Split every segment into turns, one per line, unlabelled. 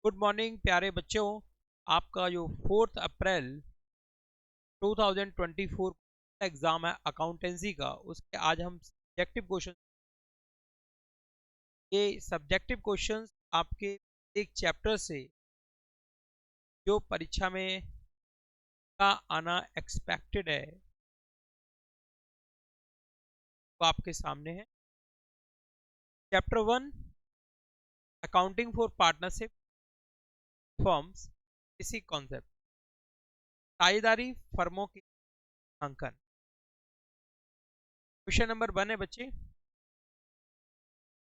Good morning प्यारे बच्चों। आपका जो 4 अप्रैल 2024 एग्जाम है अकाउंटेंसी का, उसके आज हम सब्जेक्टिव क्वेश्चन, ये सब्जेक्टिव क्वेश्चंस आपके एक चैप्टर से जो परीक्षा में का आना एक्सपेक्टेड है वो आपके सामने है। Chapter 1, accounting for partnership firms, इसी कॉन्सेप्ट साझेदारी फर्मों के अंकन। क्वेश्चन नंबर 1 है बच्चे,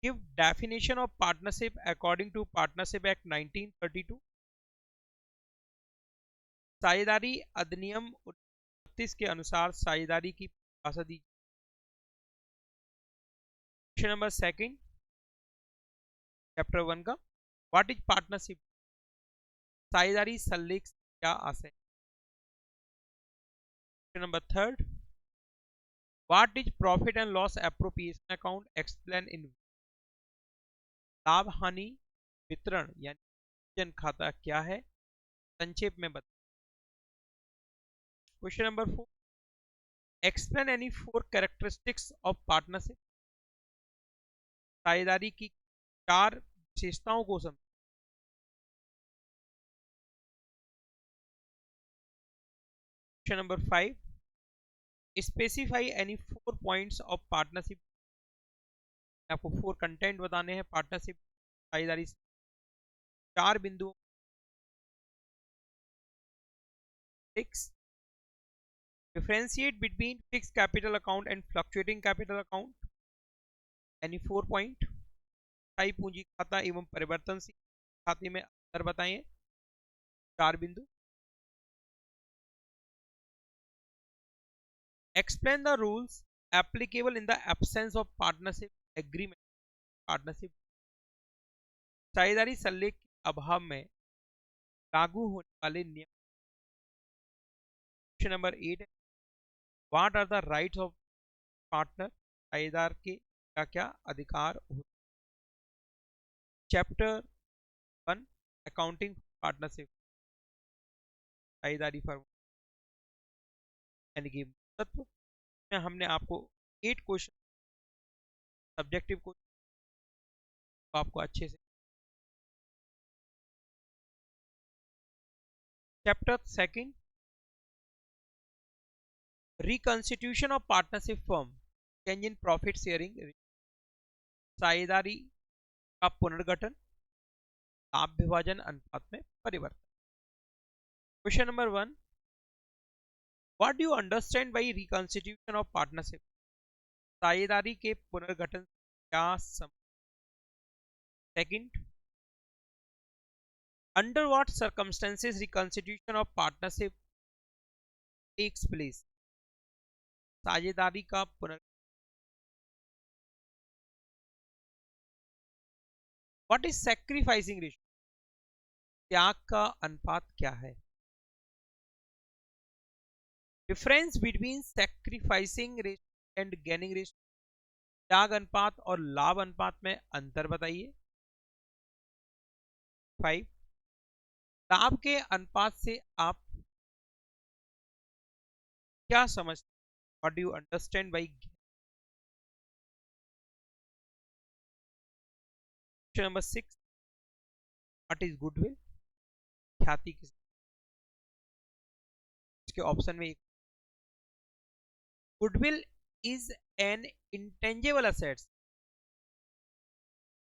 give definition of partnership according to partnership act 1932। साझेदारी अधिनियम 1932 के अनुसार साझेदारी की परिभाषा दी। क्वेश्चन नंबर 2 चैप्टर 1 का, व्हाट इज पार्टनरशिप, साझेदारी सल्लेख क्या आशय। Question number 3, what is profit and loss appropriation account, explain in. लाभ हानि वितरण यानी जन खाता क्या है, संक्षेप में बता। Question number 4, explain any 4 characteristics of partnership, साझेदारी की 4 विशेषताओं को समझ। Question number 5, specify any 4 points of partnership. आपको 4 कंटेंट बताने हैं पार्टनरशिप साझेदारी 4 बिंदुओं। 6, differentiate between fix capital account and fluctuating capital account, यानी 4 पॉइंट। स्थायी पूंजी खाता एवं परिवर्तनशील खाते में अंतर बताइए, 4 बिंदु। Explain the rules applicable in the absence of partnership agreement. Partnership साझेदारी सल्लेख के अभाव में लागू होने वाले नियम। क्वेश्चन नंबर 8 है, what are the rights of partner, साझेदार के क्या क्या अधिकार होते। चैप्टर 1, अकाउंटिंग पार्टनरशिप साझेदारी फर्म यानी कि तत्व में हमने आपको 8 क्वेश्चन सब्जेक्टिव को आपको अच्छे से। Chapter 2, reconstitution of partnership firm, change in profit sharing, साझेदारी का पुनर्गठन, लाभ विभाजन अनुपात में परिवर्तन। Question number 1, what do you understand by reconstitution of partnership, साझेदारी के पुनर्गठन क्या सम। Second, under what circumstances reconstitution of partnership takes place, साझेदारी का पुनर्। व्हाट इज सैक्रिफाइसिंग रेशियो, त्याग का अनुपात क्या है। Difference between sacrificing ratio and gaining ratio, त्याग अनुपात और लाभ अनुपात में अंतर बताइए। 5, लाभ के अनुपात से आप क्या समझते, what do you understand by. Question number 6, what is goodwill, ख्याति किस। इसके ऑप्शन में goodwill is an intangible assets,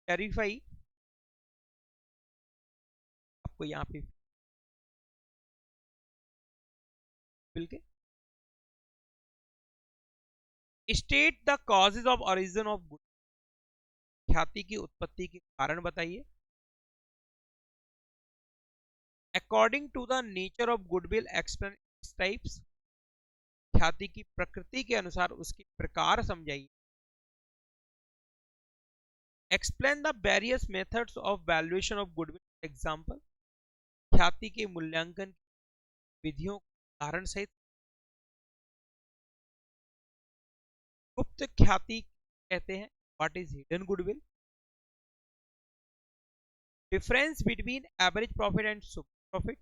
verify आपको यहाँ पे बिल के। State the causes of origin of good, ख्याति की उत्पत्ति के कारण बताइए। According to the nature of goodwill explain its types, ख्याति की प्रकृति के अनुसार उसके प्रकार समझाइए। Explain the various methods of valuation of goodwill, example, ख्याति के मूल्यांकन विधियों उदाहरण सहित। गुप्त ख्याति कहते हैं, what is hidden goodwill. Difference between average profit and super profit,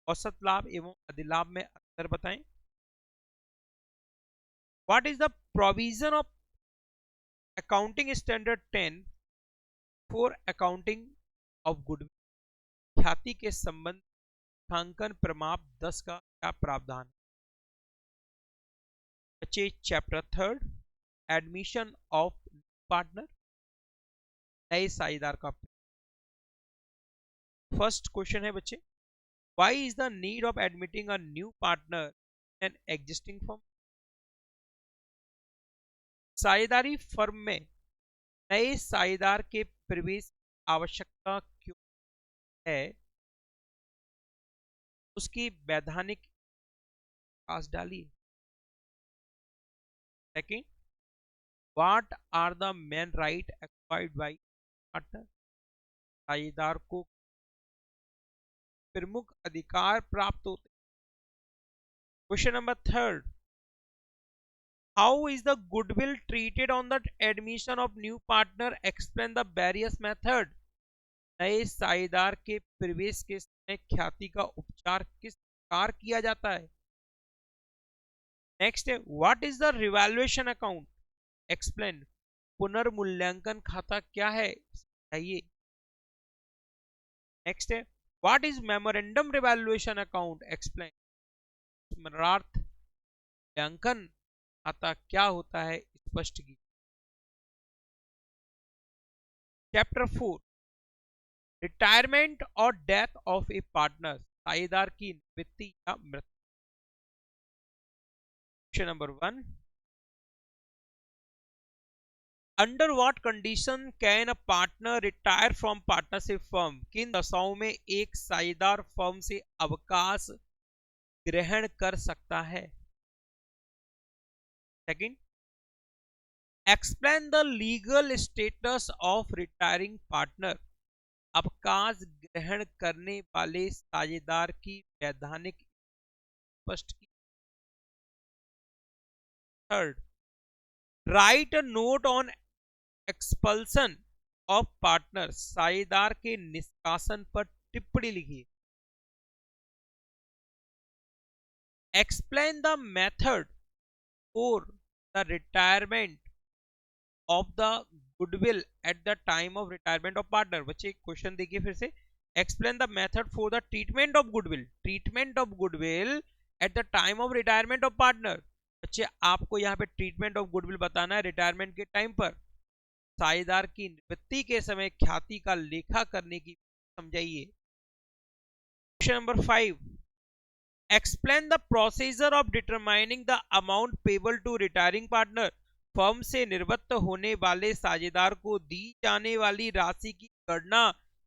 औसत लाभ एवं अधिलाभ में अंतर बताएं। What is the provision of accounting standard 10 for accounting of goodwill, ख्याति के संबंध लेखांकन प्रमाप 10 का क्या प्रावधान। बच्चे चैप्टर 3 एडमिशन ऑफ पार्टनर, नए साझेदार का। फर्स्ट क्वेश्चन है बच्चे, why is the need of admitting a new partner an existing firm. साझेदारी फर्म में नए साझेदार के प्रवेश की आवश्यकता क्यों है, उसकी वैधानिक आस डालिए। Second, what are the main right acquired by partner, साझेदार को प्रमुख अधिकार प्राप्त होते। Question number 3, how is the goodwill treated on the admission of new partner, explain the various method. नए साझेदार के प्रवेश के समय ख्याति का उपचार किस प्रकार किया जाता है। नेक्स्ट है, what is the revaluation account, explain, पुनर्मूल्यांकन खाता क्या है समझाइए। नेक्स्ट है, what is memorandum revaluation account, explain, स्मरणार्थ मूल्यांकन खाता क्या होता है स्पष्ट कीजिए। चैप्टर 4 रिटायरमेंट और डेथ ऑफ ए पार्टनर, साझेदार की निवृत्ति या मृत्यु। Question number 1, under what condition can a partner retire from partnership firm, किन दशाओं में एक साझेदार फर्म से अवकाश ग्रहण कर सकता है। Second, explain the legal status of retiring partner, अवकाश ग्रहण करने वाले साझेदार की वैधानिक स्पष्ट की। Third, right a note on expulsion of partner, साझेदार के निष्कासन पर टिप्पणी लिखिए। Explain the method for the retirement of the goodwill at the time of retirement of partner. बच्चे क्वेश्चन देखिए फिर से, explain the method for the treatment of goodwill at the time of retirement of partner. बच्चे आपको यहाँ पे treatment of goodwill बताना है रिटायरमेंट के टाइम पर। साझेदार की निवृत्ति के समय ख्याति का लेखा करने की समझाइए। Question number 5, explain the procedure of determining the amount payable to retiring partner, firm से निवृत्त होने वाले साझेदार को दी जाने वाली राशि की गणना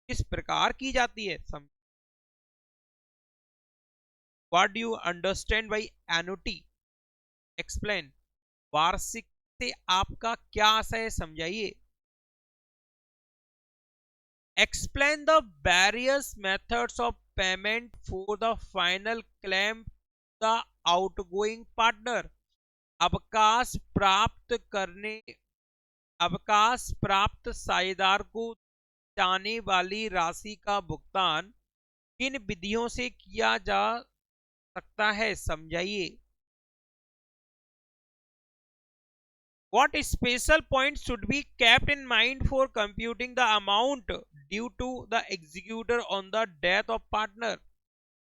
किस प्रकार की जाती है। What do you understand bye annuity, explain, वार्षिक से आपका क्या आशय है समझाइए। Explain the various methods of payment for the final claim the outgoing partner, अवकाश प्राप्त साझेदार को जाने वाली राशि का भुगतान किन विधियों से किया जा सकता है समझाइए। What special points should be kept in mind for computing the amount due to the executor on the death of partner,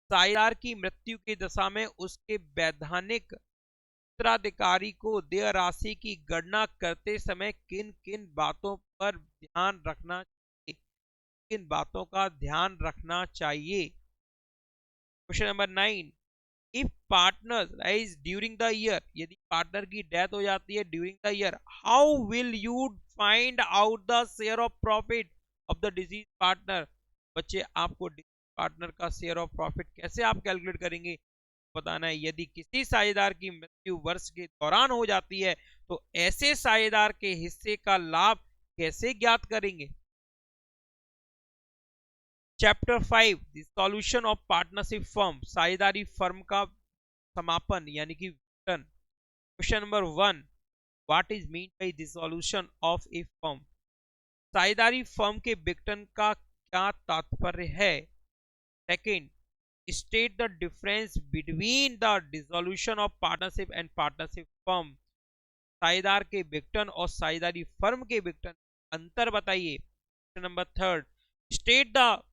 साझेदार की मृत्यु की दशा में उसके वैधानिक उत्तराधिकारी को देय राशि की गणना करते समय किन किन बातों पर ध्यान रखना चाहिए, किन बातों का ध्यान रखना चाहिए। Question number 9, if partner dies during the year, यदि पार्टनर की डेथ हो जाती है during the year, how will you find out the share of profit of the disease partner. बच्चे आपको पार्टनर का शेयर ऑफ प्रॉफिट कैसे आप कैलकुलेट करेंगे बताना है। यदि किसी साझेदार की मृत्यु वर्ष के दौरान हो जाती है तो ऐसे साझेदार के हिस्से का लाभ कैसे ज्ञात करेंगे। Chapter 5 the solution of partnership firm, साझेदारी फर्म का समापन यानी कि विघटन। Question number 1, what is mean by dissolution of A firm, साझेदारी फर्म के विघटन का क्या तात्पर्य है। Second, state the difference between the dissolution of partnership and partnership firm. साझेदार के विघटन और साझेदारी फर्म के विघटन अंतर बताइए। Number third, state the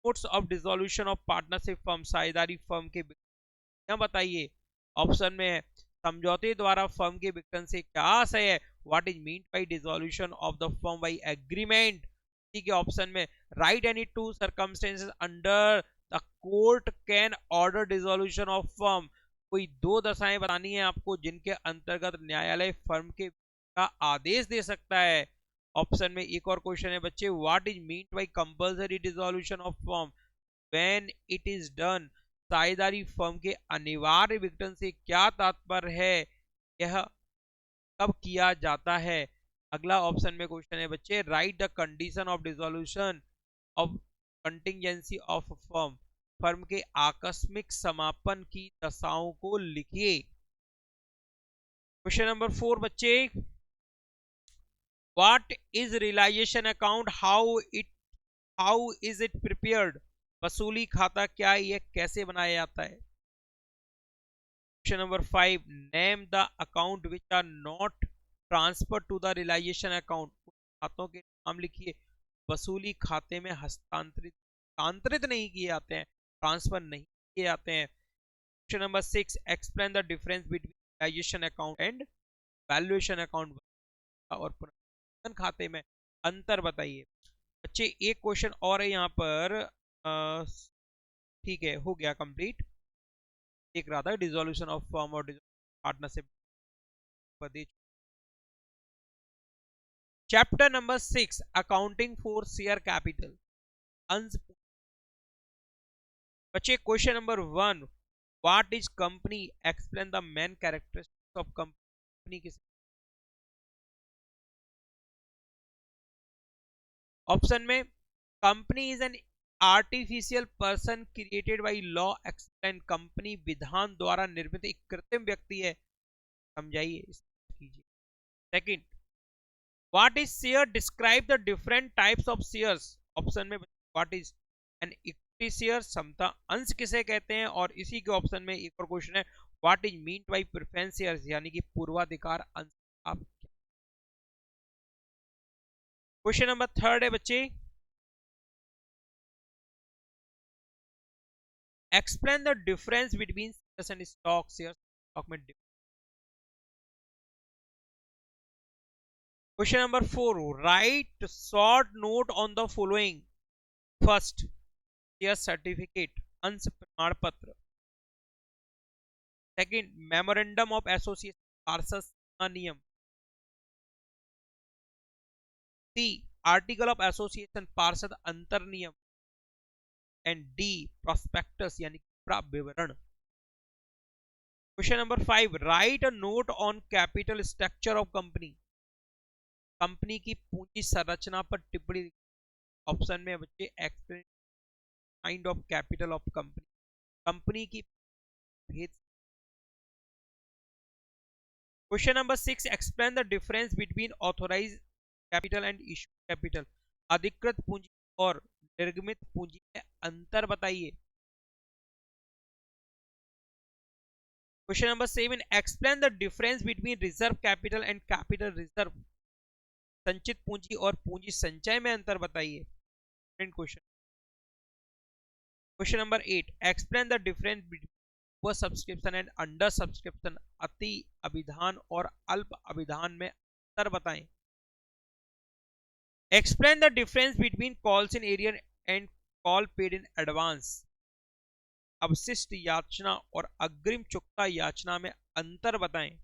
modes of dissolution of partnership firm. साझेदारी फर्म के विघटन बताइए। ऑप्शन में है समझौते द्वारा फर्म के विघटन से क्या आशय है। What is mean by dissolution of the firm by agreement. ठीक है, ऑप्शन में right any two circumstances under the court can order dissolution of firm. कोई दो दशाएं बतानी है आपको जिनके अंतर्गत न्यायालय फर्म के का आदेश दे सकता है। ऑप्शन में एक और क्वेश्चन है बच्चे, what is mean by compulsory dissolution of firm when it is done. साझेदारी फर्म के अनिवार्य विघटन से क्या तात्पर्य है, यह कब किया जाता है। अगला ऑप्शन में क्वेश्चन है बच्चे, right the condition of dissolution of contingency of firm. Firm के आकस्मिक समापन की दशाओं को लिखिए। क्वेश्चन नंबर 4 बच्चे, what is realization account, how is it prepared. वसूली खाता क्या है, यह कैसे बनाया जाता है। Question number 5, name the account which are not transfer to the realization account. खातों के नाम लिखिए वसूली खाते में हस्तांतरित नहीं किए जाते हैं, ट्रांसफर नहीं किए जाते हैं। Question number 6, explain the difference between realization account and valuation account. और पुनर्गठन खाते में अंतर बताइए। बच्चे एक क्वेश्चन और है यहाँ पर, ठीक है, हो गया कंप्लीट। देख रहा था डिसोल्यूशन ऑफ फर्म और partnership. Chapter number 6, accounting for share capital. अंश। बच्चे question number 1, what is company, explain the main characteristics of company. किस ऑप्शन में company is an artificial person created by law. Explain, company विधान द्वारा निर्मित एक कृत्रिम व्यक्ति है, समझाइए कीजिए। Second, what is share, describe the different types of shares. Option में what is an equity share, समता अंश किसे कहते हैं। और इसी के ऑप्शन में एक और क्वेश्चन है, what is mean by preference shares, यानी कि पूर्वाधिकार अंश। आप क्वेश्चन नंबर 3 है बच्चे, explain the difference between shares and stock. Shares stock में। Question number 4, write short note on the following. First, share certificate, अंश प्रमाण पत्र। सेकंड, मेमोरेंडम ऑफ एसोसिएशन, पार्षद नियम। सी, आर्टिकल ऑफ एसोसिएशन, पार्षद अंतर नियम। एंड डी, प्रोस्पेक्टस यानी विवरण। Question number 5, write a note on capital structure of company. Company की पूंजी संरचना पर टिप्पणी। ऑप्शन में बच्चे, explain kind of capital of company, company की भेद। Question number 6, explain the difference between authorise capital and issue capital. अधिकृत पूंजी और निर्गमित पूंजी में अंतर बताइए। Question number 7, explain the difference between reserve capital and capital reserve. संचित पूंजी और पूंजी संचय में अंतर बताइए। Question question number 8, explain the difference between over subscription and under subscription. अति अभिधान और अल्प अभिधान में अंतर बताएं। Explain the difference between calls in arrear and call paid in advance. अवशिष्ट याचना और अग्रिम चुकता याचना में अंतर बताएं।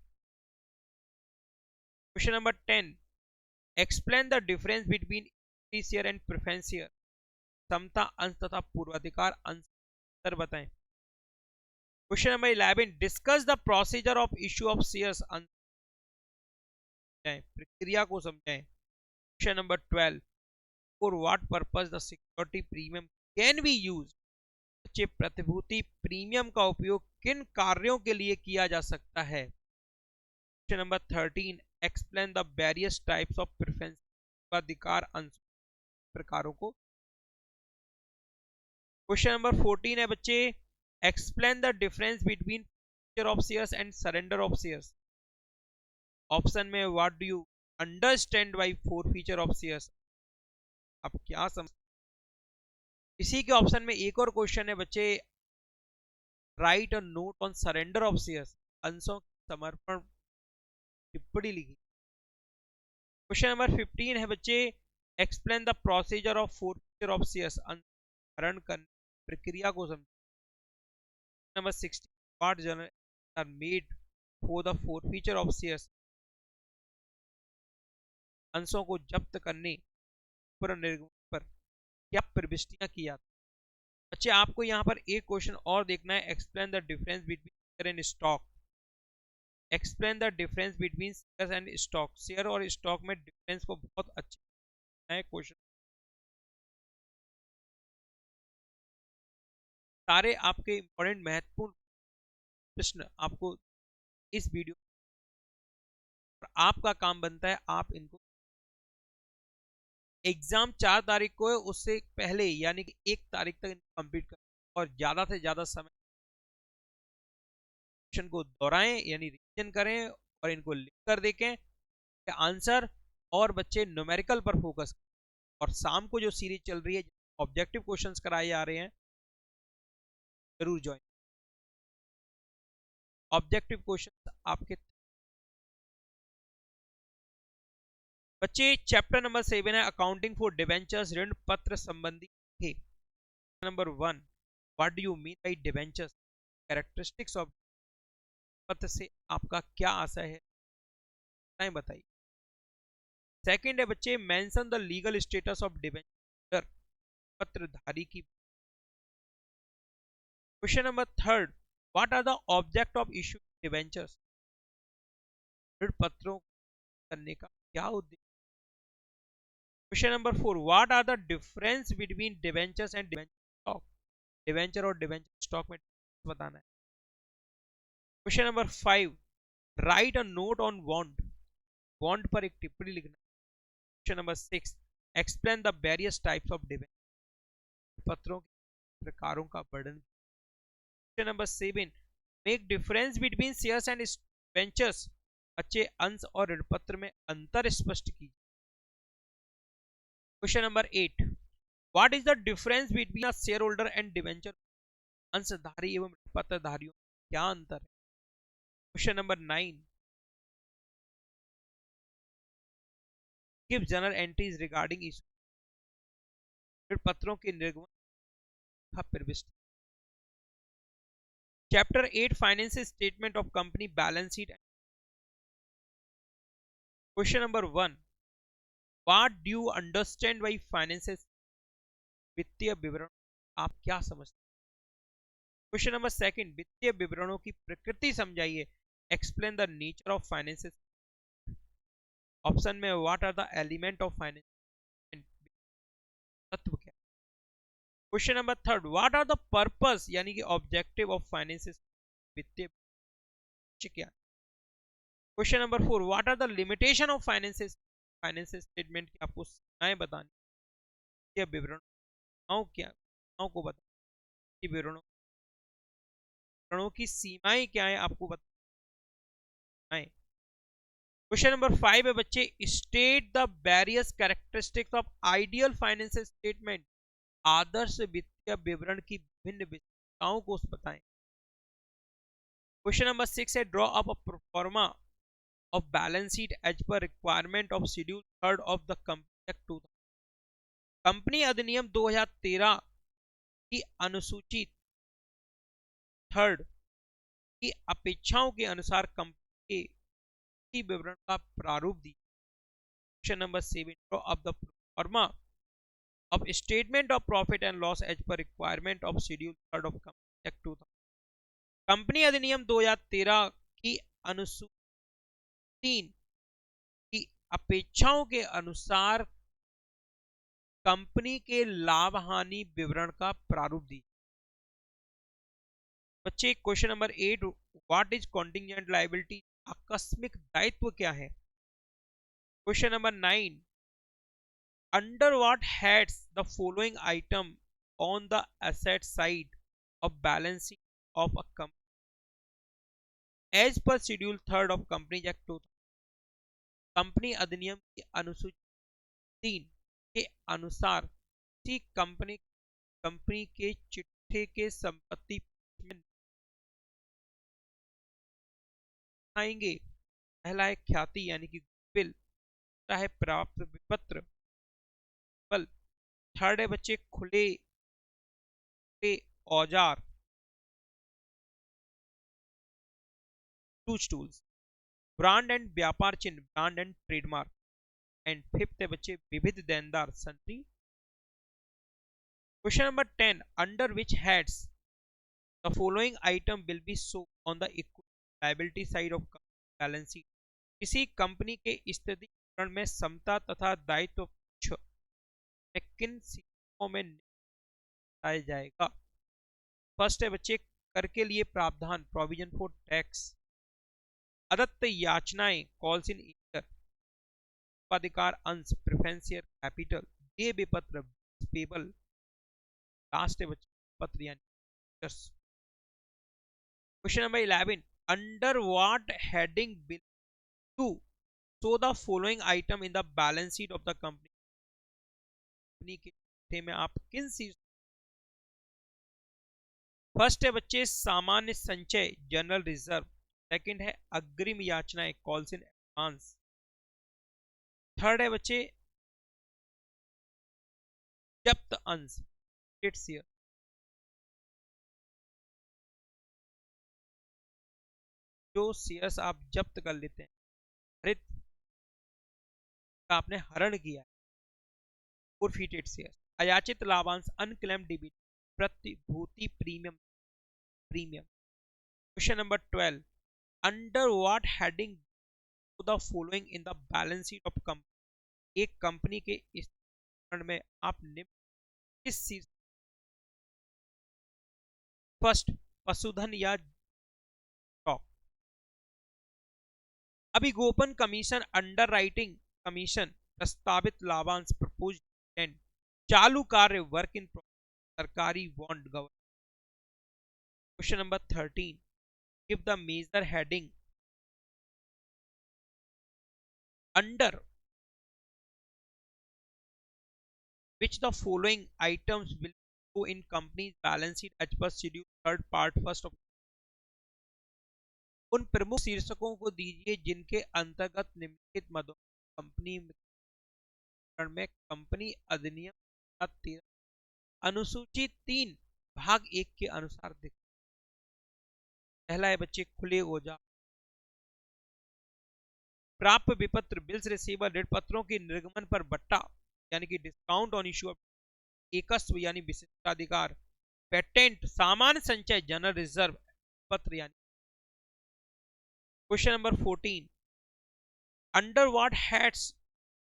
Question number 10, explain the difference between equity share and preference share. समता अंश तथा पूर्वाधिकार अंश अंतर बताएं। Question number 11, discuss the procedure of issue of shares. प्रक्रिया को समझाएं। Question number 12, for what purpose the security premium can be used. बच्चे, प्रतिभूति प्रीमियम का उपयोग किन कार्यों के लिए किया जा सकता है। Question number 13, explain the various types of preference. अधिकार अंश प्रकारों को। क्वेश्चन नंबर 14 है बच्चे, explain the difference between forfeiture of shares and surrender of shares. Option में what do you understand by forfeiture of shares, आप क्या समझ। इसी के ऑप्शन में एक और क्वेश्चन है बच्चे, right a note on surrender of shares, अंशों की समर्पण टिप्पणी लिखी। क्वेश्चन नंबर 15 है बच्चे, explain the procedure of forfeiture of shares, हरण करने प्रक्रिया को समझ। Number 16, what journal are made for the forfeiture of shares, अंशों को जब्त करने पर निर्गमन पर क्या प्रविष्टियां की जाती। बच्चे आपको यहाँ पर एक क्वेश्चन और देखना है, explain the difference between share and stock. Explain the difference between share and stock, share और स्टॉक में डिफरेंस को बहुत अच्छा है क्वेश्चन। सारे आपके इंपॉर्टेंट महत्वपूर्ण प्रश्न आपको इस वीडियो पर, आपका काम बनता है आप इनको, एग्जाम 4 तारीख को है उससे पहले यानी कि 1 तारीख तक कंप्लीट करें और ज्यादा से ज्यादा समय क्वेश्चन को दोहराएं यानी रिवीजन करें और इनको लिख कर देखें आंसर, और बच्चे न्यूमेरिकल पर फोकस करें। और शाम को जो सीरीज चल रही है ऑब्जेक्टिव क्वेश्चंस कराए जा रहे हैं, जरूर ज्वाइन। ऑब्जेक्टिव क्वेश्चंस आपके बच्चे, चैप्टर नंबर 7 है अकाउंटिंग फॉर डिवेंचर्स, ऋण पत्र संबंधी है। Number 1, what do you mean bye debentures, characteristics of पत्र से आपका क्या आशय है बताइए। सेकंड है बच्चे, mention the legal status of debenture, पत्रधारी की। Question number 3, what are the object of issue debentures, ऋण पत्रों करने का क्या उद्देश्य। Question number 4, what are the difference between debentures and debenture stock, debenture और डिवेंचर स्टॉक में बताना है। Question number 5, write a note on bond, bond पर एक टिप्पणी लिखना। Question number 6, explain the various types of debenture, पत्रों के प्रकारों का वर्णन। Question number 7, make difference between shares and debentures, अच्छे अंश और ऋण पत्र में अंतर स्पष्ट कीजिए। Question number 8, what is the difference between a share holder and debenture, अंशधारी एवं पत्रधारियों क्या अंतर है। Question number 9, give general entries regarding issue, ऋण पत्रों के निर्गमन का प्रविष्टि। Chapter 8 financial statement of company balance sheet. Question number 1, what do you understand by financial, वित्तीय विवरण आप क्या समझते हैं। क्वेश्चन नंबर 2, वित्तीय विवरणों की प्रकृति समझाइए, explain the nature of financial. Option में what are the element of finance, तत्व क्या। Question number 3, what are the purpose यानी कि ऑब्जेक्टिव ऑफ फाइनेंशियल, वित्तीय क्या। Question number 4, what are the limitation of financial statement की आपको सीमाएं बतानी, ये विवरणों को बताइए, विवरणों की सीमाएं क्या है आपको बताएं। क्वेश्चन नंबर 5 है बच्चे, state the various characteristics of ideal financial statement, आदर्श वित्तीय विवरण की विभिन्न विशेषताओं को बताएं। क्वेश्चन नंबर 6 है, draw up a proforma of balance sheet as per requirement of schedule 3rd of the Company Act 2000, company अधिनियम 2013 की अनुसूची 3rd की अपेक्षाओं के अनुसार कंपनी के विवरण का प्रारूप दी। Question number 7, draw up the proforma of statement of profit and loss as per requirement of schedule 3rd of Company Act 2000, company अधिनियम 2013 की अनुसूची 3 की अपेक्षाओं के अनुसार कंपनी के लाभ हानि विवरण का प्रारूप दी। बच्चे question number 8, what is contingent liability, आकस्मिक दायित्व क्या है। Question number 9, under what heads the following item on the asset side of balance sheet of a company as per schedule 3rd of Companies Act 2000, company अधिनियम की अनुसूची 3 के अनुसार किसी कंपनी के चिट्ठे के संपत्ति में आएंगे। पहला है ख्याति यानी कि गुडविल, दूसरा है प्राप्त विपत्र, थर्ड है बच्चे खुले औजार, टूल्स, ब्रांड एंड व्यापार चिन्ह, brand and trademark, and fifth है बच्चे विविध देनदार संतरी। Question number 10, under which heads the following item will be show on the liability side of balance sheet. किसी कंपनी के स्थिति विवरण में समता तथा दायित्व में किन शीर्षकों में बताया जाएगा। फर्स्ट है बच्चे कर के लिए प्रावधान, प्रोविजन फॉर टैक्स, अदत्त याचनाएं, कॉल्स इन ईयर, अधिकार अंश, प्रेफरेंशियल कैपिटल, देय विपत्र, पेबल, लास्ट है बच्चे पत्र यानी। Question number 11, under what heading will you show the following item in the balance sheet of the company. Company के चिट्ठे में आप किन शीर्षक। फर्स्ट है बच्चे सामान्य संचय, जनरल रिजर्व, सेकंड है अग्रिम याचनाएं, कॉल्स इन एडवांस, थर्ड है बच्चे जब्त अंश, शेयर, जो शेयर्स आप जब्त कर लेते हैं, हरित का आपने हरण किया, फॉरफिटेड शेयर्स, अयाचित लाभांश, अनक्लेम्ड डिविडेंड, प्रतिभूति premium. Question number 12, under what heading the following in the balance sheet of company. एक कंपनी के इस में आप निम्न किस चीज। फर्स्ट, पशुधन या स्टॉक, अभिगोपन कमीशन, अंडर राइटिंग कमीशन, प्रस्तावित लाभांश, प्रपोज डिविडेंड, चालू कार्य, वर्क इन प्रोग्रेस, सरकारी bond, government. Question number 13, give the major heading under which the following items will go in company's balance sheet as per schedule 3rd part 1st of। उन प्रमुख शीर्षकों को दीजिए जिनके अंतर्गत निम्नलिखित मदों कंपनी में कंपनी अधिनियम 13 अनुसूची 3 भाग 1 के अनुसार दिख। पहला है बच्चे खुले औजार, प्राप्य विपत्र, बिल्स रिसीवर, ऋण पत्रों के निर्गमन पर बट्टा यानी कि डिस्काउंट ऑन इश्यू ऑफ एकस्व यानी विशिष्टाधिकार, पेटेंट, सामान्य संचय, जनरल रिजर्व पत्र यानी। Question number 14, under what heads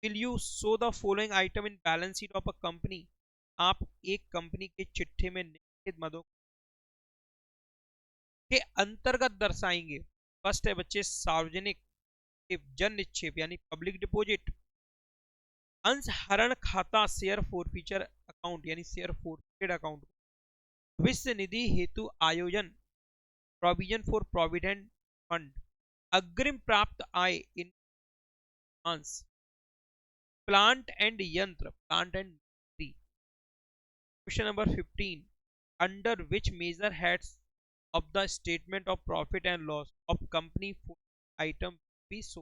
will you show the following item in balance sheet of a company. आप एक कंपनी के चिट्ठे में निम्नलिखित मदों के अंतर्गत दर्शाएंगे। फर्स्ट है बच्चे सार्वजनिक जन निक्षेप यानी पब्लिक डिपॉजिट, अंश हरण खाता, शेयर फॉरफीचर अकाउंट यानी शेयर फॉरफिटेड अकाउंट, भविष्य निधि हेतु आयोजन, प्रोविजन फॉर प्रोविडेंट फंड, अग्रिम प्राप्त आय इन अंश, प्लांट एंड यंत्र, plant and machinery. Question number 15, under which major heads of the statement of profit and loss of company item be show.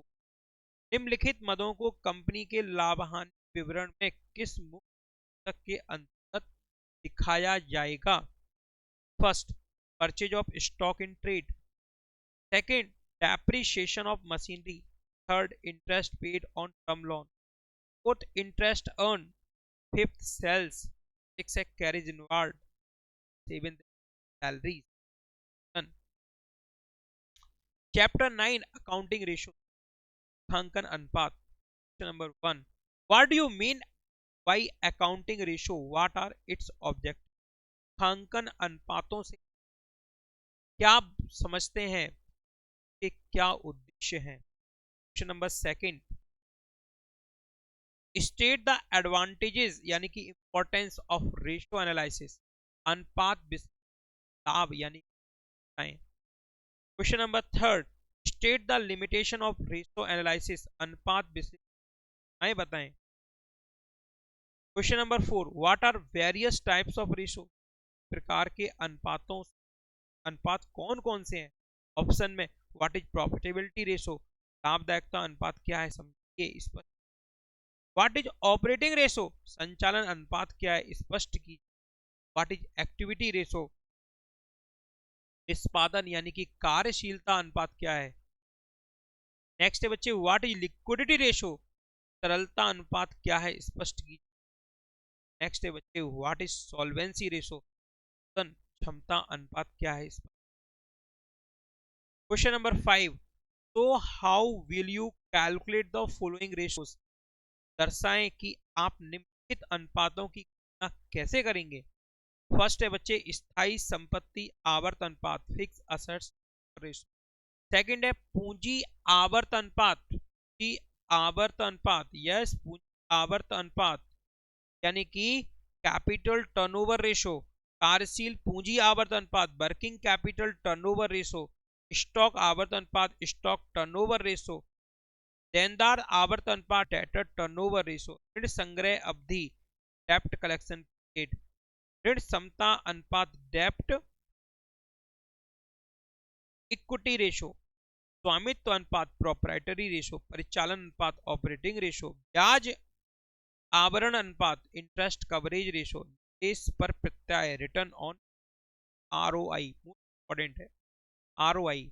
निम्नलिखित मदों को कंपनी के लाभ हानि विवरण में किस मुख्य के अंतर्गत दिखाया जाएगा। First, purchase of stock in trade, second, depreciation of machinery, third, interest paid on term loan, fourth, interest earn, fifth, sales, six है carriage inward, seventh salaries. Chapter 9 accounting ratio, लेखांकन अनुपात। Question number 1, what do you mean by accounting ratio, what are its object. लेखांकन अनुपातों से क्या समझते हैं कि क्या उद्देश्य है। Question number 2, state the advantages यानी कि इंपॉर्टेंस ऑफ रेशियो एनालिसिस, अनुपात लाभ यानी question number third, state the limitation of ratio analysis, अनुपात विश्लेषण बताएं। Question number four, what are various types of ratio, प्रकार के अनुपातों, अनुपात कौन कौन से हैं। ऑप्शन में व्हाट इज प्रॉफिटेबिलिटी रेशो, लाभदायकता अनुपात क्या है समझिए इस पर। व्हाट इज ऑपरेटिंग रेशो, संचालन अनुपात क्या है स्पष्ट कीजिए। व्हाट इज एक्टिविटी रेशो, निष्पादन यानी कि कार्यशीलता अनुपात क्या है। नेक्स्ट है बच्चे, व्हाट इज लिक्विडिटी रेशो, तरलता अनुपात क्या है स्पष्ट कीजिए। नेक्स्ट है बच्चे, व्हाट इज सॉल्वेंसी रेशो, क्षमता अनुपात क्या है इस पर। क्वेश्चन नंबर 5, तो how will you calculate the following ratios, दर्शाएं कि आप निम्नलिखित अनुपातों की गणना कैसे करेंगे। फर्स्ट है बच्चे स्थायी संपत्ति आवर्त अनुपात, फिक्स असेट्स रेशियो। सेकंड है पूंजी आवर्त अनुपात, पूंजी आवर्त अनुपात, यस पूंजी आवर्त अनुपात यानी कि कैपिटल टर्नओवर रेशो। कार्यशील पूंजी आवर्त अनुपात, working capital turnover ratio. Stock आवर्त अनुपात, स्टॉक टर्नओवर रेशो। देनदार आवर्त अनुपात, डेटर टर्नओवर रेशो। ऋण संग्रह अवधि, डेप्ट कलेक्शन पीरियड। ऋण समता अनुपात, डेप्ट इक्विटी रेशो। स्वामित्व अनुपात, प्रोप्राइटरी रेशो। परिचालन अनुपात, ऑपरेटिंग रेशो। ब्याज आवरण अनुपात, इंटरेस्ट कवरेज रेशो। निवेश पर प्रत्याय, रिटर्न ऑन आरओआई, इंपॉर्टेंट है आरओआई।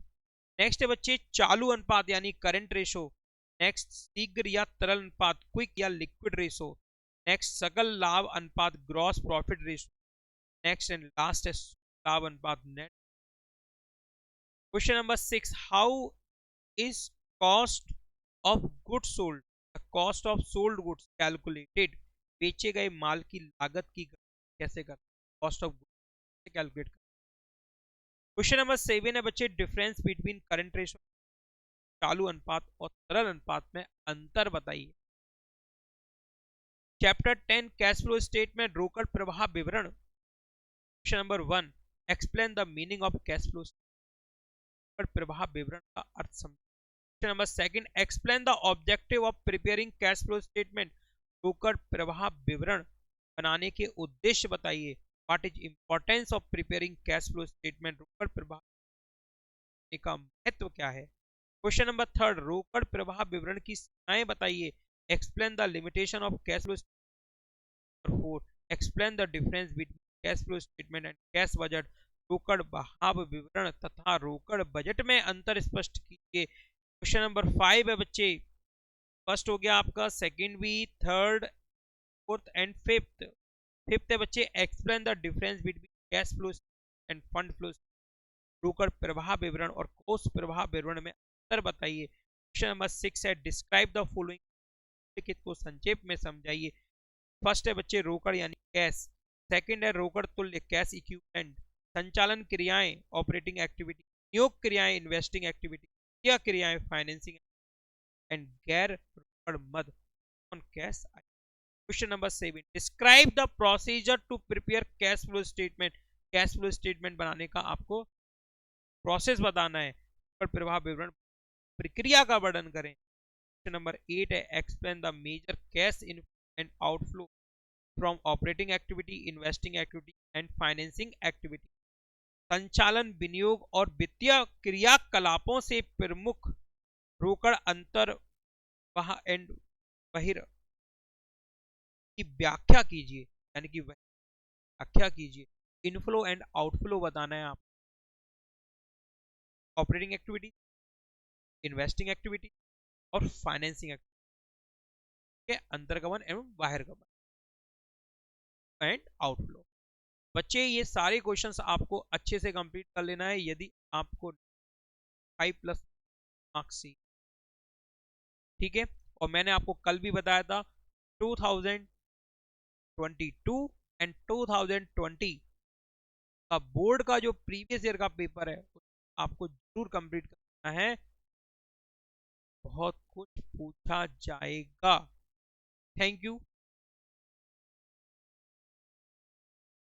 नेक्स्ट है बच्चे चालू अनुपात यानी करंट रेशो। नेक्स्ट शीघ्र या तरल अनुपात, क्विक या लिक्विड रेशो। नेक्स्ट सकल लाभ अनुपात, gross profit ratio. Next and last है लाभ अनुपात, net. Question number 6, how is cost of goods sold, cost of sold goods calculated, बेचे गए माल की लागत की कैसे करते, कॉस्ट ऑफ गुड्स कैलकुलेट करते। क्वेश्चन नंबर 7 है बच्चे डिफरेंस बिटवीन करंट रेशो, चालू अनुपात और तरल अनुपात में अंतर बताइए। चैप्टर 10 कैश फ्लो स्टेटमेंट, रोकड़ प्रवाह विवरण। Question number 1, explain the meaning of cash flow, रोकड़ प्रवाह विवरण का अर्थ समझिए। Question number 2, explain the objective of preparing cash flow statement, रोकड़ प्रवाह विवरण बनाने के उद्देश्य बताइए। What is importance of preparing cash flow statement, रोकड़ प्रवाह का महत्व क्या है। क्वेश्चन नंबर 3, रोकड़ प्रवाह विवरण की सीमाएं बताइए। Explain the limitation of cash flow. 4, explain the difference between cash flow statement and cash budget, रोकड़ बहाव विवरण तथा रोकड़ बजट में अंतर स्पष्ट कीजिए। क्वेश्चन नंबर 5 है बच्चे, फर्स्ट हो गया आपका, सेकंड भी, third, fourth and fifth. Fifth है बच्चे explain the difference between cash flow end fund flow, रोकड़ प्रवाह विवरण और कोष प्रवाह विवरण में अंतर बताइए। क्वेश्चन नंबर 6 है डिस्क्राइब द फॉलोइंग, लिखित को संक्षेप में समझाइए। फर्स्ट है बच्चे रोकड़ यानी कैश, सेकंड है रोकड़ तुल्य कैश इक्विवेलेंट, संचालन क्रियाएं ऑपरेटिंग एक्टिविटी, नियोग क्रियाएं इन्वेस्टिंग एक्टिविटी, क्रिया क्रियाएं फाइनेंसिंग एंड गैर रोकड़ मद on cash. Question number 7, describe the procedure to prepare cash flow statement, cash flow statement बनाने का आपको प्रोसेस बताना है। प्रवाह विवरण प्रक्रिया का वर्णन करें। क्वेश्चन नंबर 8 है explain the major cash in and outflow from operating activity, investing activity and financing activity. संचालन, विनियोग और वित्तीय क्रियाकलापों से प्रमुख रोकड़ अंतर वह एंड बहिर की व्याख्या कीजिए, यानी कि व्याख्या कीजिए। इनफ्लो एंड आउटफ्लो बताना है आप, ऑपरेटिंग एक्टिविटी, इन्वेस्टिंग एक्टिविटी और फाइनेंसिंग एक्टिविटी के अंतर्गमन एवं बाहिर्गमन एंड आउटफ्लो। बच्चे ये सारे क्वेश्चंस आपको अच्छे से कंप्लीट कर लेना है यदि आपको 5+ मार्क्स सी, ठीक है। और मैंने आपको कल भी बताया था 2022 एंड 2020 का बोर्ड का जो प्रीवियस ईयर का पेपर है आपको जरूर कंप्लीट करना है, बहुत कुछ पूछा जाएगा। Thank you.